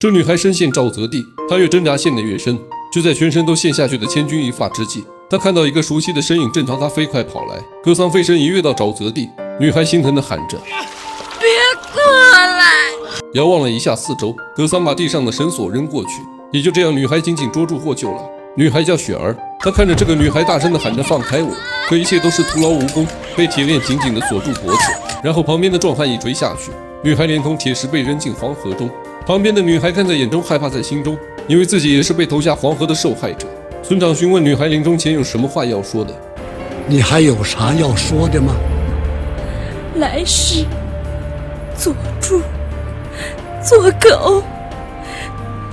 这女孩身陷沼泽地，她越挣扎陷得越深。就在全身都陷下去的千钧一发之际，她看到一个熟悉的身影正朝她飞快跑来。格桑飞身一跃到沼泽地，女孩心疼地喊着：“别过来！”遥望了一下四周，格桑把地上的绳索扔过去，也就这样，女孩紧紧捉住获救了。女孩叫雪儿，她看着这个女孩大声地喊着：“放开我！”可一切都是徒劳无功，被铁链紧紧地锁住脖子。然后旁边的壮汉一锤下去，女孩连同铁石被扔进黄河中。旁边的女孩看在眼中，害怕在心中，因为自己也是被投下黄河的受害者。村长询问女孩临终前有什么话要说的。你还有啥要说的吗？来世做猪做狗，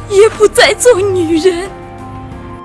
也不再做女人。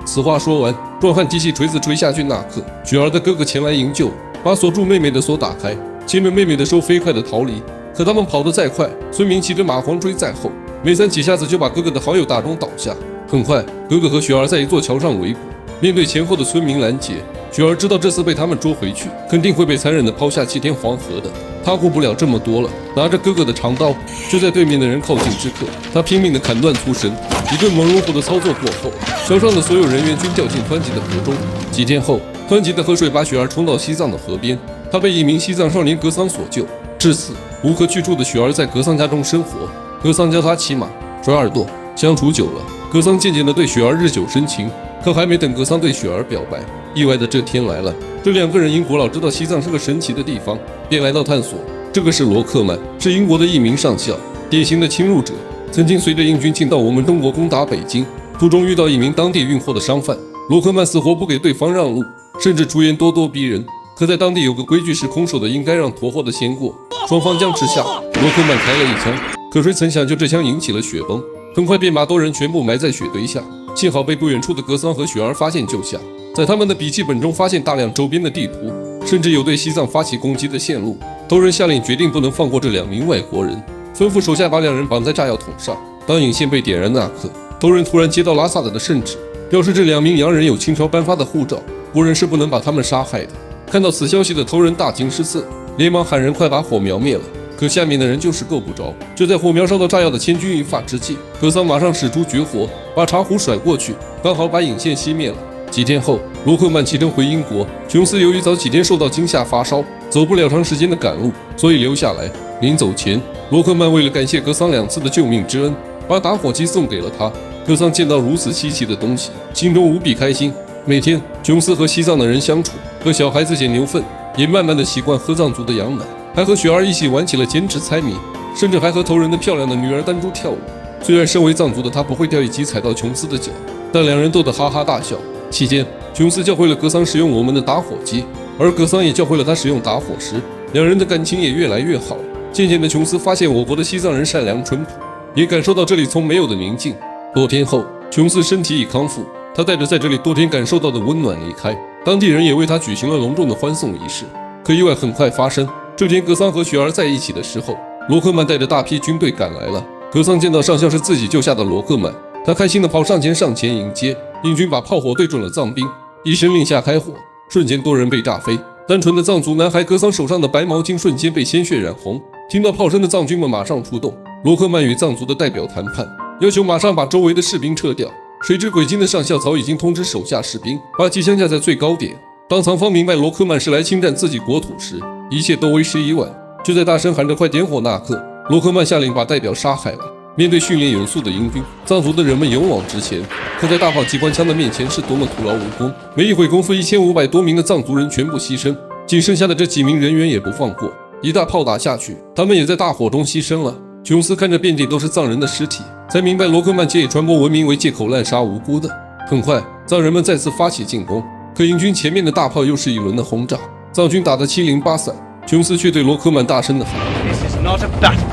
此话说完，壮汉提起锤子锤下去那刻，雪儿的哥哥前来营救，把锁住妹妹的锁打开，牵着妹妹的手飞快地逃离。可他们跑得再快，村民骑着蚂蟥追在后，没三几下子就把哥哥的好友打中倒下。很快，哥哥和雪儿在一座桥上围捕，面对前后的村民拦截，雪儿知道这次被他们捉回去，肯定会被残忍地抛下7天黄河的。她顾不了这么多了，拿着哥哥的长刀，就在对面的人靠近之刻，她拼命地砍断粗绳。一顿猛如虎的操作过后，桥上的所有人员均掉进湍急的河中。几天后，湍急的河水把雪儿冲到西藏的河边，她被一名西藏少年格桑所救。至此，无可去处的雪儿在格桑家中生活。格桑教她骑马、甩耳朵，相处久了，格桑渐渐地对雪儿日久生情。可还没等格桑对雪儿表白，意外的这天来了。这两个人因古老知道西藏是个神奇的地方，便来到探索。这个是罗克曼，是英国的一名上校，典型的侵入者，曾经随着英军进到我们中国攻打北京，途中遇到一名当地运货的商贩，罗克曼死活不给对方让路，甚至出言咄咄逼人。可在当地有个规矩是空手的应该让驮货的先过，双方僵持下，罗克曼开了一枪，可谁曾想就这枪引起了雪崩，很快便把多人全部埋在雪堆下。幸好被不远处的格桑和雪儿发现救下，在他们的笔记本中发现大量周边的地图，甚至有对西藏发起攻击的线路。头人下令决定不能放过这2名外国人，吩咐手下把2人绑在炸药桶上。当引线被点燃那刻，头人突然接到拉萨的圣旨，表示这2名洋人有清朝颁发的护照，国人是不能把他们杀害的。看到此消息的头人大惊失色，连忙喊人快把火苗灭了。可下面的人就是够不着。就在火苗烧到炸药的千钧一发之际，格桑马上使出绝活，把茶壶甩过去，刚好把引线熄灭了。几天后，罗克曼启程回英国。琼斯由于早几天受到惊吓发烧，走不了长时间的赶路，所以留下来。临走前，罗克曼为了感谢格桑2次的救命之恩，把打火机送给了他。格桑见到如此稀奇的东西，心中无比开心。每天，琼斯和西藏的人相处，和小孩子捡牛粪，也慢慢的习惯喝藏族的羊奶，还和雪儿一起玩起了兼职猜谜，甚至还和头人的漂亮的女儿丹珠跳舞。虽然身为藏族的他不会掉一级踩到琼斯的脚，但2人逗得哈哈大笑。期间，琼斯教会了格桑使用我们的打火机，而格桑也教会了他使用打火石，2人的感情也越来越好。渐渐的，琼斯发现我国的西藏人善良淳朴，也感受到这里从没有的宁静。多天后，琼斯身体已康复，他带着在这里多天感受到的温暖离开，当地人也为他举行了隆重的欢送仪式。可意外很快发生，这天格桑和雪儿在一起的时候，罗克曼带着大批军队赶来了。格桑见到上校是自己救下的罗克曼，他开心地跑上前迎接。英军把炮火对准了藏兵，一声令下开火，瞬间多人被炸飞。单纯的藏族男孩格桑手上的白毛巾瞬间被鲜血染红。听到炮声的藏军们马上出动，罗克曼与藏族的代表谈判，要求马上把周围的士兵撤掉。谁知鬼精的上校早已经通知手下士兵，把机枪架在最高点。当藏方明白罗克曼是来侵占自己国土时，一切都为时已晚。就在大声喊着快点火那刻，罗克曼下令把代表杀害了。面对训练有素的英军，藏族的人们勇往直前，可在大炮机关枪的面前是多么徒劳无功。没一会功夫，1500多名的藏族人全部牺牲，仅剩下的这几名人员也不放过。一大炮打下去，他们也在大火中牺牲了。琼斯看着遍地都是藏人的尸体，才明白罗克曼借以传播文明为借口滥杀无辜的。很快，藏人们再次发起进攻，可英军前面的大炮又是一轮的轰炸，藏军打得七零八散。琼斯却对罗克曼大声地喊 This is not a battle.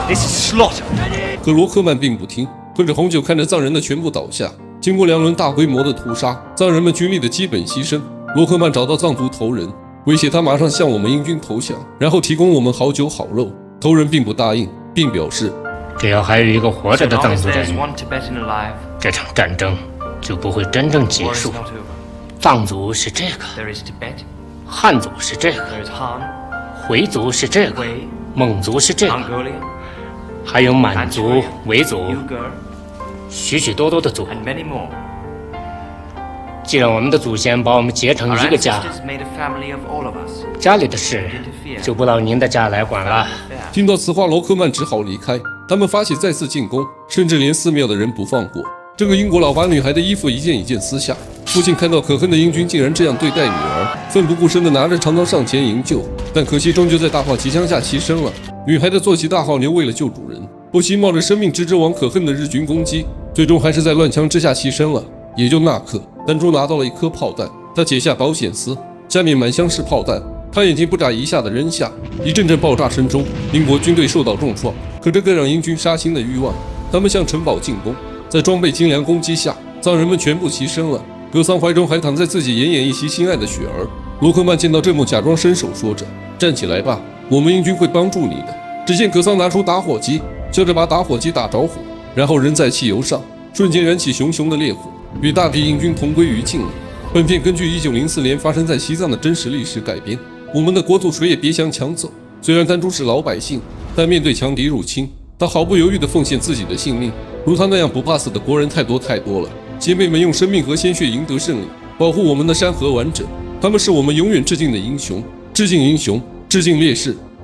This is slaughter. 可罗克曼并不听，喝着红酒看着藏人的全部倒下。经过2轮大规模的屠杀，藏人们军力的基本牺牲，罗克曼找到藏族头人，威胁他马上向我们英军投降，然后提供我们好酒好肉。头人并不答应，并表示只要还有一个活着的藏族人， One Tibetan alive, 这场战争就不会真正结 war is 束。 not over. 藏族是这个， There is Tibet, 汉族是这个， there is Han, 回族是这个， Wei, 蒙族是这个， Mongolia, 还有满族、维族， Uyghur, 许许多多的族。 and many more. 既然我们的祖先把我们结成 Our 一个家， ancestors made a family of all of us. 家里的事就不到您的家来管了。听到此话，罗克曼只好离开。他们发起再次进攻，甚至连寺庙的人不放过。这个英国佬把女孩的衣服一件一件撕下。父亲看到可恨的英军竟然这样对待女儿，奋不顾身地拿着长刀上前营救，但可惜终究在大炮齐枪下牺牲了。女孩的坐骑大号牛为了救主人，不惜冒着生命直直往可恨的日军攻击，最终还是在乱枪之下牺牲了。也就那刻，丹珠拿到了一颗炮弹，他解下保险丝，下面满箱是炮弹，他眼睛不眨一下地扔下。一阵阵爆炸声中，英国军队受到重创，可这更让英军杀心的欲望。他们向城堡进攻，在装备精良攻击下，藏人们全部牺牲了。格桑怀中还躺在自己奄奄一息心爱的雪儿。罗克曼见到这幕，假装伸手说着：“站起来吧，我们英军会帮助你的。”只见格桑拿出打火机，笑着把打火机打着火，然后扔在汽油上，瞬间燃起熊熊的烈火，与大批英军同归于尽了。本片根据1904年发生在西藏的真实历史改编。我们的国土谁也别想抢走。虽然丹珠是老百姓，但面对强敌入侵，他毫不犹豫地奉献自己的性命。如他那样不怕死的国人太多太多了。姐妹们用生命和鲜血赢得胜利，保护我们的山河完整。他们是我们永远致敬的英雄。致敬英雄，致敬烈士。